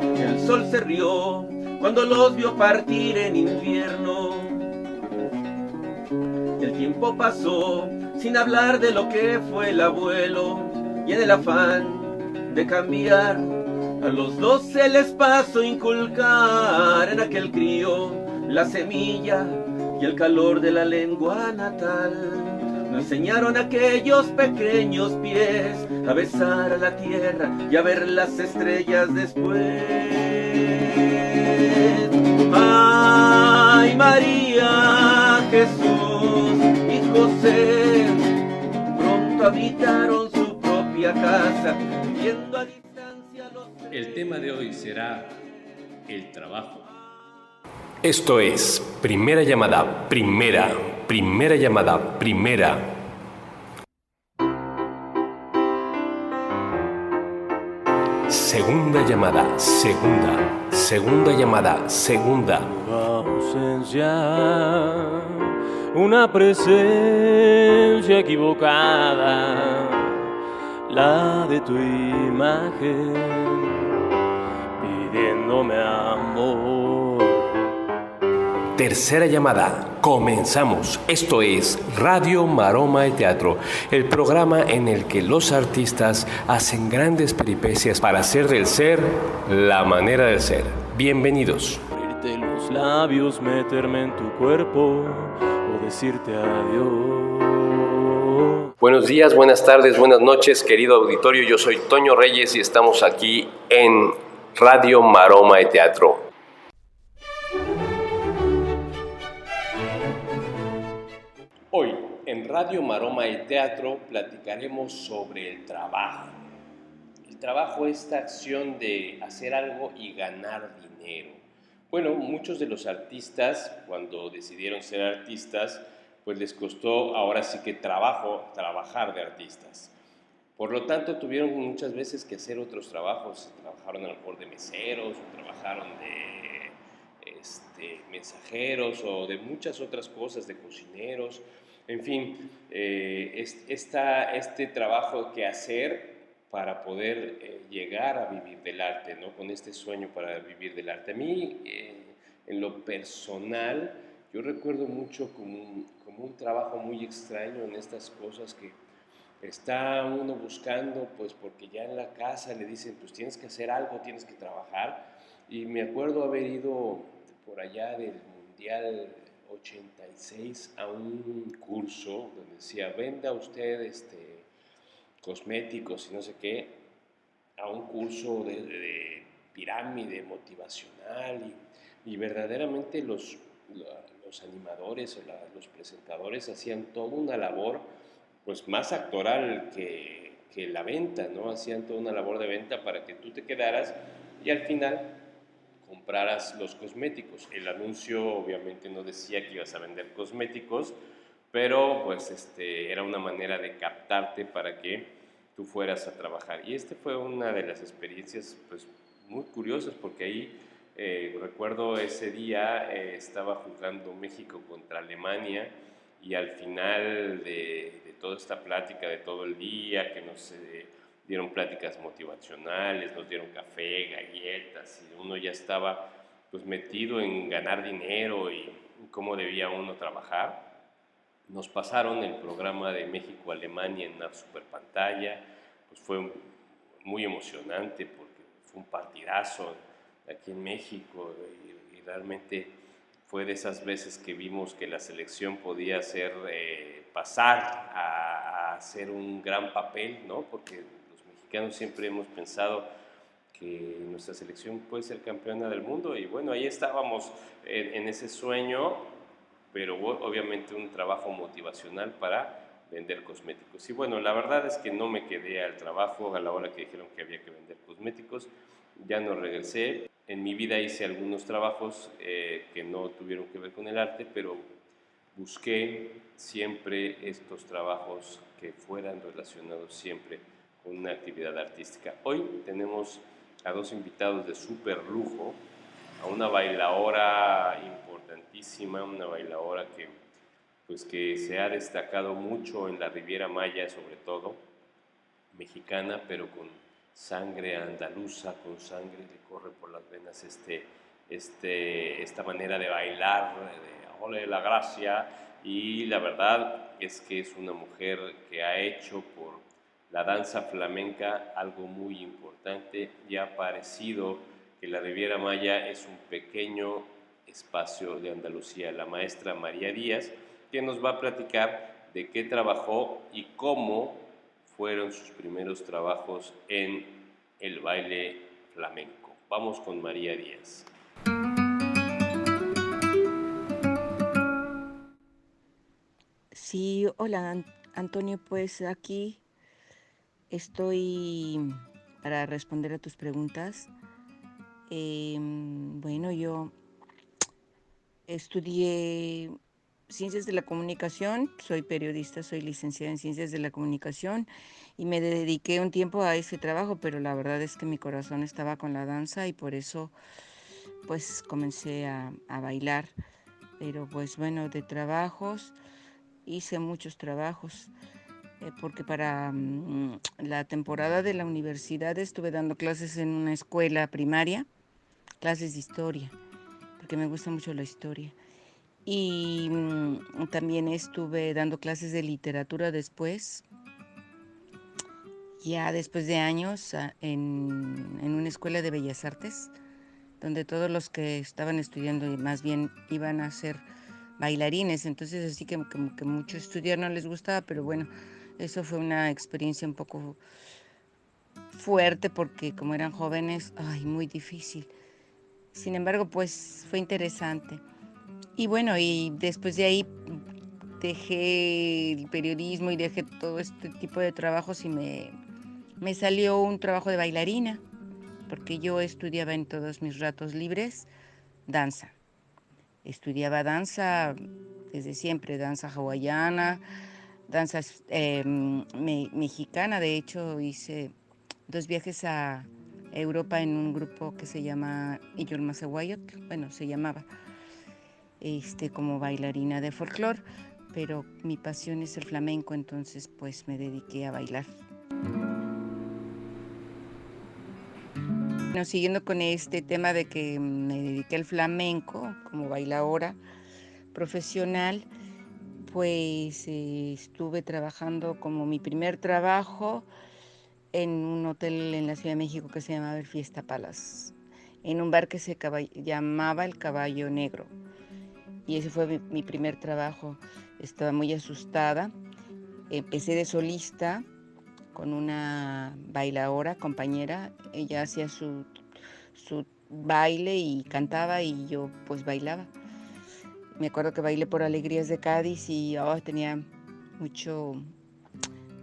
El sol se rió cuando los vio partir en invierno. El tiempo pasó sin hablar de lo que fue el abuelo, y en el afán de cambiar a los dos se les pasó inculcar en aquel crío la semilla y el calor de la lengua natal. Nos enseñaron aquellos pequeños pies a besar a la tierra y a ver las estrellas después. Ay, María, Jesús y José pronto habitaron su propia casa, viendo a distancia los... El tema de hoy será el trabajo. Esto es primera llamada, primera llamada, primera. Segunda llamada, segunda llamada, segunda. Tu ausencia, una presencia equivocada, la de tu imagen, pidiéndome amor. Tercera llamada, comenzamos. Esto es Radio Maroma de Teatro, el programa en el que los artistas hacen grandes peripecias para hacer del ser la manera de ser. Bienvenidos. Abrirte los labios, meterme en tu cuerpo o decirte adiós. Buenos días, buenas tardes, buenas noches, querido auditorio. Yo soy Toño Reyes y estamos aquí en Radio Maroma de Teatro. Hoy, en Radio Maroma de Teatro, platicaremos sobre el trabajo. El trabajo es esta acción de hacer algo y ganar dinero. Bueno, muchos de los artistas, cuando decidieron ser artistas, pues les costó ahora sí que trabajar de artistas. Por lo tanto, tuvieron muchas veces que hacer otros trabajos. Trabajaron a lo mejor de meseros, o trabajaron de mensajeros o de muchas otras cosas, de cocineros. En fin, este trabajo que hacer para poder llegar a vivir del arte, ¿no? Con este sueño para vivir del arte. A mí, en lo personal, yo recuerdo mucho como un trabajo muy extraño en estas cosas que está uno buscando, pues porque ya en la casa le dicen, pues tienes que hacer algo, tienes que trabajar. Y me acuerdo haber ido por allá del Mundial 86 a un curso donde decía, venda usted cosméticos y no sé qué, a un curso de pirámide motivacional y verdaderamente los animadores o los presentadores hacían toda una labor pues más actoral que la venta, ¿no? Hacían toda una labor de venta para que tú te quedaras y al final compraras los cosméticos. El anuncio obviamente no decía que ibas a vender cosméticos, pero pues era una manera de captarte para que tú fueras a trabajar. Y fue una de las experiencias pues muy curiosas porque ahí recuerdo ese día estaba jugando México contra Alemania y al final de toda esta plática de todo el día que nos dieron pláticas motivacionales, nos dieron café, galletas y uno ya estaba pues metido en ganar dinero y cómo debía uno trabajar. Nos pasaron el programa de México-Alemania en una super pantalla, pues fue muy emocionante porque fue un partidazo aquí en México y realmente fue de esas veces que vimos que la selección podía pasar a hacer un gran papel, ¿no? Porque los mexicanos siempre hemos pensado que nuestra selección puede ser campeona del mundo y bueno, ahí estábamos en ese sueño, pero obviamente un trabajo motivacional para vender cosméticos. Y bueno, la verdad es que no me quedé al trabajo a la hora que dijeron que había que vender cosméticos, ya no regresé. En mi vida hice algunos trabajos que no tuvieron que ver con el arte, pero busqué siempre estos trabajos que fueran relacionados siempre con una actividad artística. Hoy tenemos a dos invitados de súper lujo, a una bailaora importantísima, una bailaora que se ha destacado mucho en la Riviera Maya, sobre todo, mexicana, pero con sangre andaluza, con sangre le corre por las venas esta manera de bailar, de ole la gracia, y la verdad es que es una mujer que ha hecho por la danza flamenca algo muy importante, y ha parecido que la Riviera Maya es un pequeño espacio de Andalucía. La maestra María Díaz, que nos va a platicar de qué trabajó y cómo fueron sus primeros trabajos en el baile flamenco. Vamos con María Díaz. Sí, hola Antonio, pues aquí estoy para responder a tus preguntas. Bueno, yo estudié Ciencias de la Comunicación, soy periodista, soy licenciada en Ciencias de la Comunicación y me dediqué un tiempo a ese trabajo, pero la verdad es que mi corazón estaba con la danza y por eso pues comencé a bailar. Pero pues bueno, de trabajos, hice muchos trabajos. Porque para la temporada de la universidad estuve dando clases en una escuela primaria, clases de historia, porque me gusta mucho la historia. Y también estuve dando clases de literatura después, ya después de años, en una escuela de bellas artes, donde todos los que estaban estudiando más bien iban a ser bailarines, entonces así que mucho estudiar no les gustaba, pero bueno, eso fue una experiencia un poco fuerte porque como eran jóvenes, ay, muy difícil. Sin embargo, pues fue interesante. Y bueno, y después de ahí dejé el periodismo y dejé todo este tipo de trabajos y me salió un trabajo de bailarina, porque yo estudiaba en todos mis ratos libres danza. Estudiaba danza desde siempre, danza hawaiana, danza mexicana. De hecho, hice 2 viajes a Europa en un grupo que se llama Iyolmasewayot, bueno, se llamaba, como bailarina de folclore, pero mi pasión es el flamenco, entonces pues me dediqué a bailar. Bueno, siguiendo con este tema de que me dediqué al flamenco como bailadora profesional, pues estuve trabajando como mi primer trabajo en un hotel en la Ciudad de México que se llamaba el Fiesta Palace, en un bar que se llamaba El Caballo Negro. Y ese fue mi primer trabajo. Estaba muy asustada. Empecé de solista con una bailadora, compañera. Ella hacía su baile y cantaba y yo pues bailaba. Me acuerdo que bailé por Alegrías de Cádiz y tenía mucho,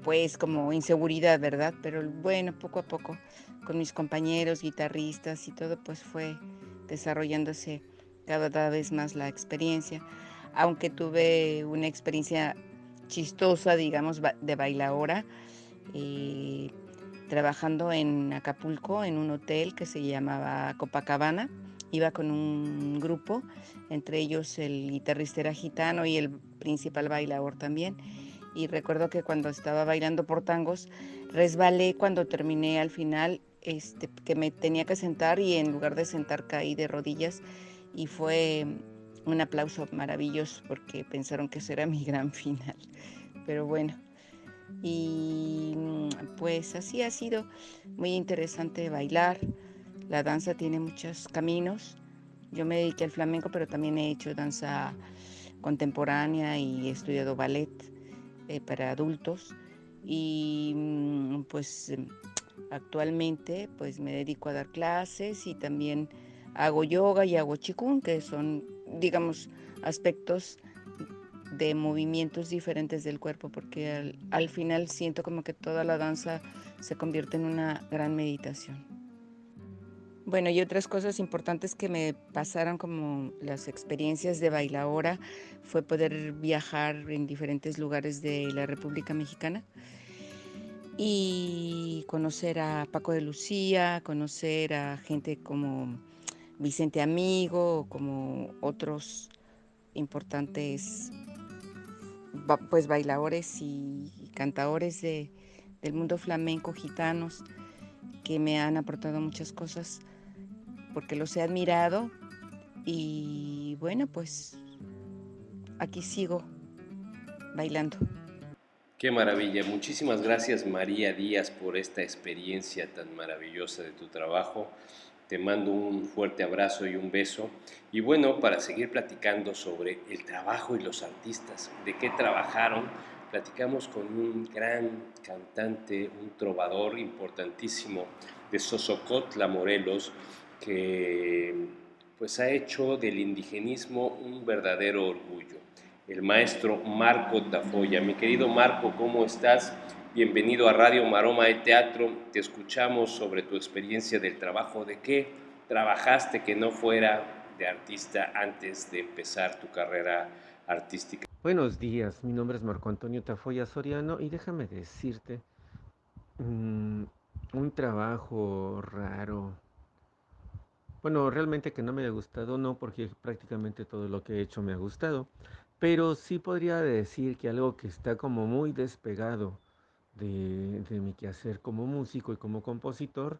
pues como inseguridad, ¿verdad? Pero bueno, poco a poco con mis compañeros, guitarristas y todo, pues fue desarrollándose cada vez más la experiencia. Aunque tuve una experiencia chistosa, digamos, de bailadora, trabajando en Acapulco, en un hotel que se llamaba Copacabana. Iba con un grupo, entre ellos el guitarrista era gitano y el principal bailador también. Y recuerdo que cuando estaba bailando por tangos, resbalé cuando terminé al final, que me tenía que sentar y en lugar de sentar caí de rodillas y fue un aplauso maravilloso porque pensaron que ese era mi gran final. Pero bueno, y pues así ha sido muy interesante bailar. La danza tiene muchos caminos. Yo me dediqué al flamenco, pero también he hecho danza contemporánea y he estudiado ballet para adultos. Y pues actualmente pues me dedico a dar clases y también hago yoga y hago qigong, que son, digamos, aspectos de movimientos diferentes del cuerpo, porque al final siento como que toda la danza se convierte en una gran meditación. Bueno, y otras cosas importantes que me pasaron como las experiencias de bailadora fue poder viajar en diferentes lugares de la República Mexicana y conocer a Paco de Lucía, conocer a gente como Vicente Amigo, como otros importantes pues bailadores y cantadores del mundo flamenco, gitanos. que me han aportado muchas cosas porque los he admirado y bueno, pues aquí sigo bailando. Qué maravilla. Muchísimas gracias María Díaz por esta experiencia tan maravillosa de tu trabajo. Te mando un fuerte abrazo y un beso. Y bueno, para seguir platicando sobre el trabajo y los artistas, de qué trabajaron, platicamos con un gran cantante, un trovador importantísimo de Sosocotla, Morelos, que pues ha hecho del indigenismo un verdadero orgullo, el maestro Marco Tafoya. Mi querido Marco, ¿cómo estás? Bienvenido a Radio Maroma de Teatro. Te escuchamos sobre tu experiencia del trabajo. ¿De qué trabajaste que no fuera de artista antes de empezar tu carrera artística? Buenos días, mi nombre es Marco Antonio Tafoya Soriano y déjame decirte, mm, un trabajo raro. Bueno, realmente que no me haya gustado, no, porque prácticamente todo lo que he hecho me ha gustado, pero sí podría decir que algo que está como muy despegado de mi quehacer como músico y como compositor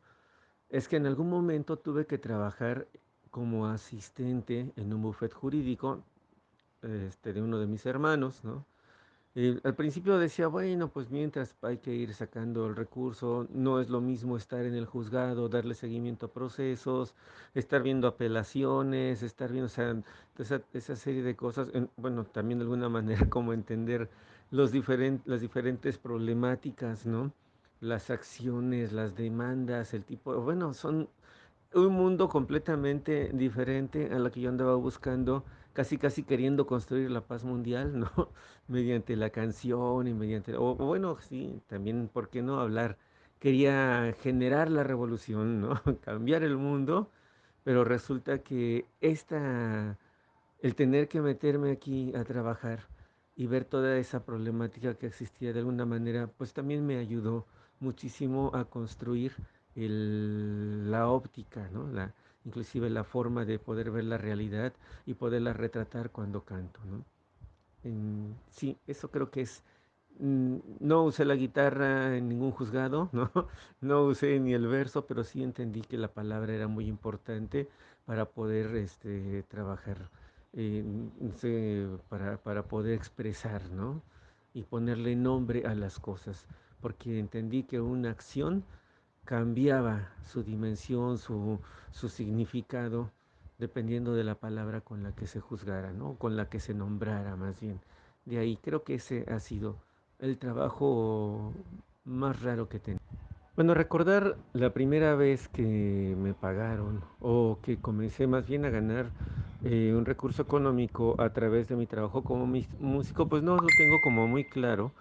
es que en algún momento tuve que trabajar como asistente en un bufet jurídico de uno de mis hermanos, ¿no? Al principio decía, bueno, pues mientras hay que ir sacando el recurso, no es lo mismo estar en el juzgado, darle seguimiento a procesos, estar viendo apelaciones, estar viendo, o sea, esa serie de cosas, bueno, también de alguna manera como entender las diferentes problemáticas, ¿no? Las acciones, las demandas, el tipo, bueno, son un mundo completamente diferente a la que yo andaba buscando, casi casi queriendo construir la paz mundial, ¿no? Mediante la canción y mediante, o bueno, sí, también, ¿por qué no hablar? Quería generar la revolución, ¿no? Cambiar el mundo, pero resulta que el tener que meterme aquí a trabajar y ver toda esa problemática que existía de alguna manera, pues también me ayudó muchísimo a construir la óptica, ¿no? Inclusive la forma de poder ver la realidad y poderla retratar cuando canto, ¿no? Sí, eso creo que es. No usé la guitarra en ningún juzgado, ¿no? No usé ni el verso, pero sí entendí que la palabra era muy importante para poder trabajar, no sé, para poder expresar, ¿no? Y ponerle nombre a las cosas, porque entendí que una acción cambiaba su dimensión, su significado, dependiendo de la palabra con la que se juzgara, ¿no? Con la que se nombrara más bien. De ahí creo que ese ha sido el trabajo más raro que tenía. Bueno, recordar la primera vez que me pagaron o que comencé más bien a ganar un recurso económico a través de mi trabajo como músico, pues no lo tengo como muy claro,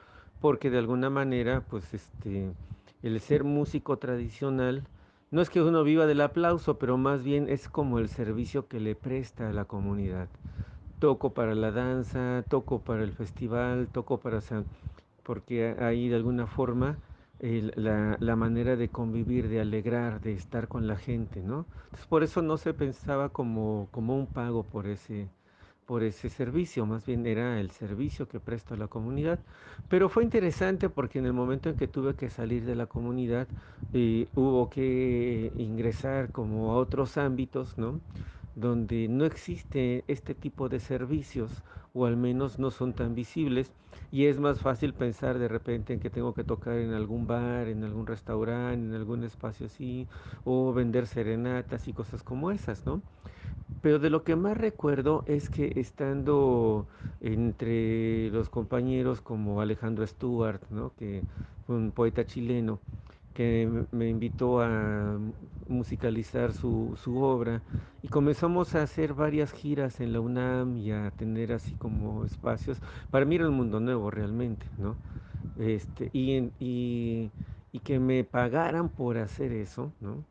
porque de alguna manera, pues el ser músico tradicional, no es que uno viva del aplauso, pero más bien es como el servicio que le presta a la comunidad. Toco para la danza, toco para el festival, toco para, o sea, porque ahí de alguna forma la manera de convivir, de alegrar, de estar con la gente, ¿no? Entonces por eso no se pensaba como un pago por ese servicio, más bien era el servicio que presto a la comunidad. Pero fue interesante porque en el momento en que tuve que salir de la comunidad, hubo que ingresar como a otros ámbitos, ¿no? Donde no existe este tipo de servicios, o al menos no son tan visibles, y es más fácil pensar de repente en que tengo que tocar en algún bar, en algún restaurante, en algún espacio así, o vender serenatas y cosas como esas, ¿no? Pero de lo que más recuerdo es que estando entre los compañeros como Alejandro Stuart, ¿no? Que fue un poeta chileno, que me invitó a musicalizar su obra y comenzamos a hacer varias giras en la UNAM y a tener así como espacios. Para mí era un mundo nuevo realmente, ¿no? Y que me pagaran por hacer eso, ¿no?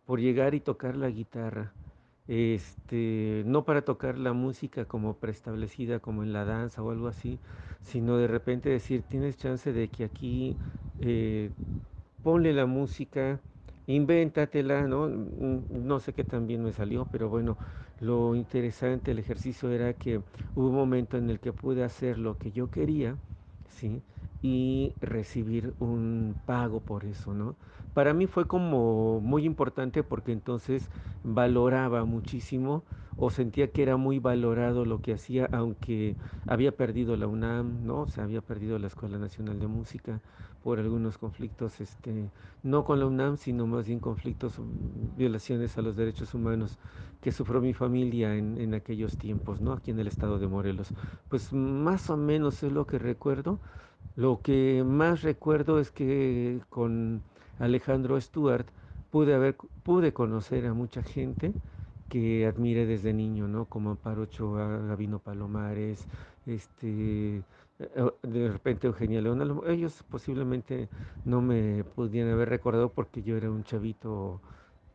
Por llegar y tocar la guitarra. No para tocar la música como preestablecida, como en la danza o algo así, sino de repente decir, tienes chance de que aquí ponle la música, invéntatela, ¿no? No sé qué tan bien me salió, pero bueno, lo interesante, el ejercicio era que hubo un momento en el que pude hacer lo que yo quería, ¿sí? y recibir un pago por eso, ¿no? Para mí fue como muy importante porque entonces valoraba muchísimo o sentía que era muy valorado lo que hacía, aunque había perdido la UNAM, ¿no? O sea, había perdido la Escuela Nacional de Música por algunos conflictos, no con la UNAM, sino más bien conflictos, violaciones a los derechos humanos que sufrió mi familia en aquellos tiempos, ¿no? Aquí en el estado de Morelos. Pues más o menos es lo que recuerdo. Lo que más recuerdo es que con Alejandro Stuart pude conocer a mucha gente que admiré desde niño, ¿no? Como Amparo Ochoa, Gabino Palomares, de repente Eugenia León. Ellos posiblemente no me pudieran haber recordado porque yo era un chavito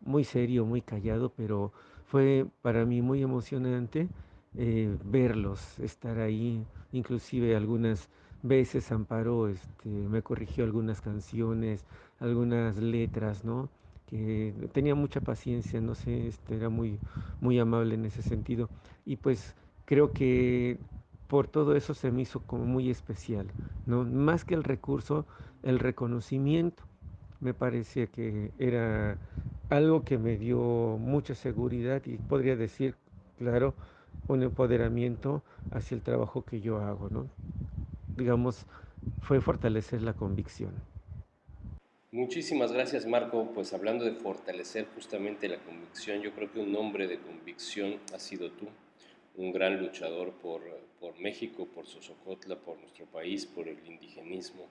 muy serio, muy callado, pero fue para mí muy emocionante verlos, estar ahí, inclusive algunas veces Amparo me corrigió algunas canciones, algunas letras, ¿no? Que tenía mucha paciencia, no sé, era muy, muy amable en ese sentido. Y pues creo que por todo eso se me hizo como muy especial, ¿no? Más que el recurso, el reconocimiento me parecía que era algo que me dio mucha seguridad y podría decir, claro, un empoderamiento hacia el trabajo que yo hago, ¿no? Digamos, fue fortalecer la convicción. Muchísimas gracias, Marco. Pues hablando de fortalecer justamente la convicción, yo creo que un hombre de convicción ha sido tú, un gran luchador por México, por Xosocotla, por nuestro país, por el indigenismo,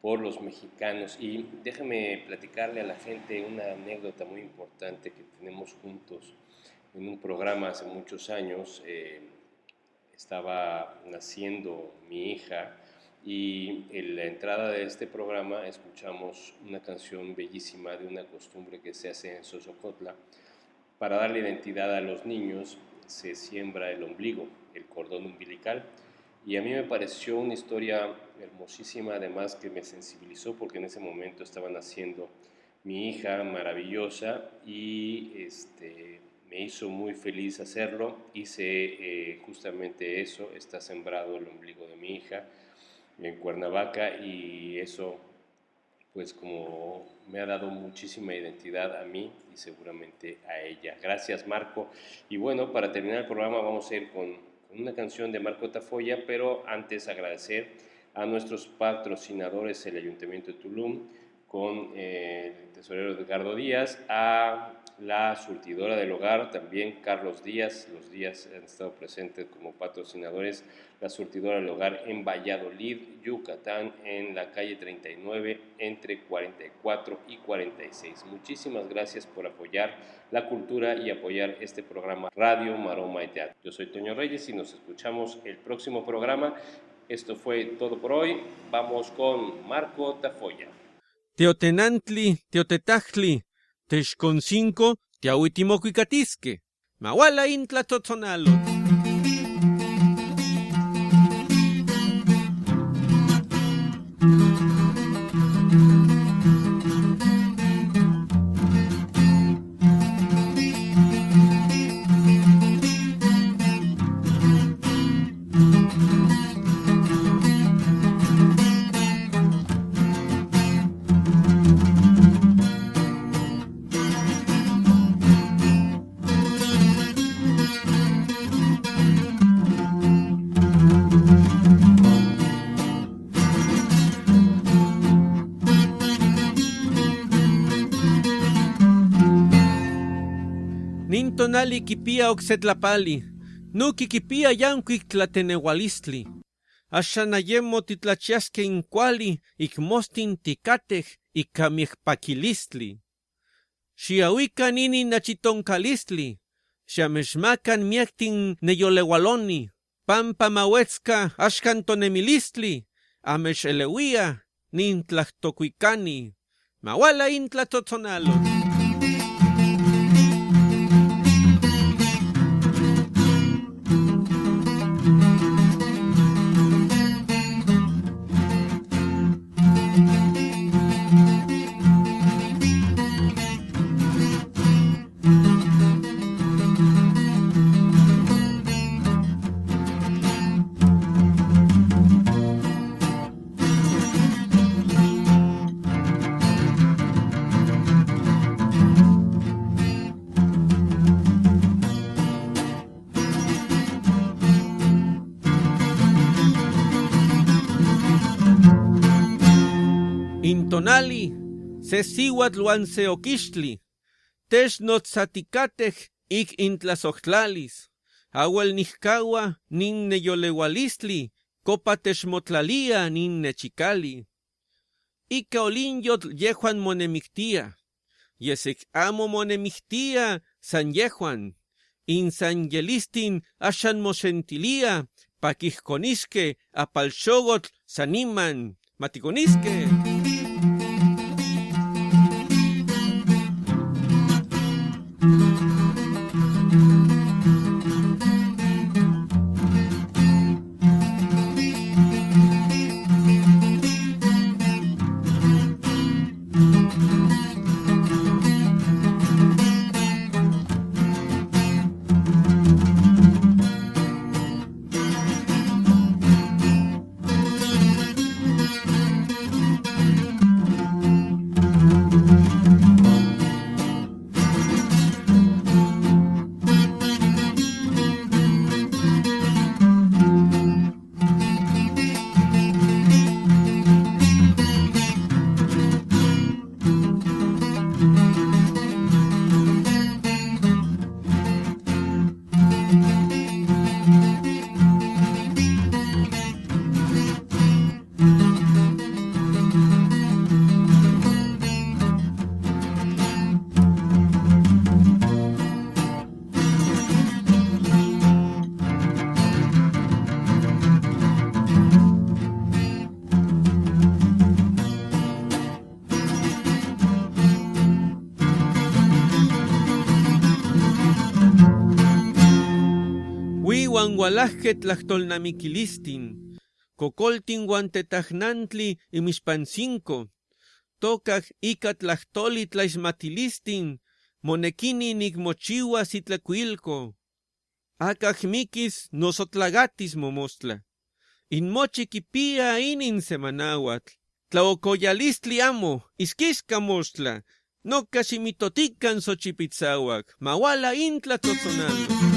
por los mexicanos. Y déjame platicarle a la gente una anécdota muy importante que tenemos juntos en un programa hace muchos años. Estaba naciendo mi hija y en la entrada de este programa escuchamos una canción bellísima de una costumbre que se hace en Xosocotla. Para darle identidad a los niños se siembra el ombligo, el cordón umbilical, y a mí me pareció una historia hermosísima, además que me sensibilizó porque en ese momento estaba naciendo mi hija maravillosa y me hizo muy feliz hacerlo. Hice justamente eso, está sembrado el ombligo de mi hija en Cuernavaca y eso pues como me ha dado muchísima identidad a mí y seguramente a ella. Gracias, Marco. Y bueno, para terminar el programa vamos a ir con una canción de Marco Tafoya, pero antes agradecer a nuestros patrocinadores, el Ayuntamiento de Tulum, con el tesorero Edgardo Díaz, a la surtidora del hogar, también Carlos Díaz. Los Díaz han estado presentes como patrocinadores. La surtidora del hogar en Valladolid, Yucatán, en la calle 39, entre 44 y 46. Muchísimas gracias por apoyar la cultura y apoyar este programa Radio Maroma y Teatro. Yo soy Toño Reyes y nos escuchamos el próximo programa. Esto fue todo por hoy. Vamos con Marco Tafoya. Teotenantli, Teotetachli, Texconcinco, Teahuitimocuicatisque, Mawala Intla Totonalo. Nintonali kipia oxetlapali, nuki kipia yankuik tlateneualistli. Axanayemo titlachiasque incuali, ikmostin tikatej, ikamiekpakilistli. Xiauikan nini nachitonkalistli, xiamexmakan miektin neyolewaloni, pampa mauetzka axkan tonemilistli, amexeleuia nintlahtokuikani, mawala intlatotonalo. tonali, se sihuatl se oquixtli, technotzaticatek ik intlasohtlalis, awel nihkawa ninne yolewalistli, copa techmotlalia ninne chicali. Ika olinyotl yehuan monemictia, yesek amo monemictia san yehuan, in san yelistin ashan mosentilia, pakihconiske apalxogotl saniman, maticoniske. Hualajket tlachtolnamiquilistin, cocoltin guantetajnantli imispancinco, tocaj ica tlachtoli tlaismatilistin, monekini nigmochiua sitlacuilco, acaj miquis nosotlagatis momostla, inmochi quipia inin semanahuatl, tlaocoyalistli amo, isquisca mostla, noca ximitotican xochipitzahuac, mawala intla tzotzonalo.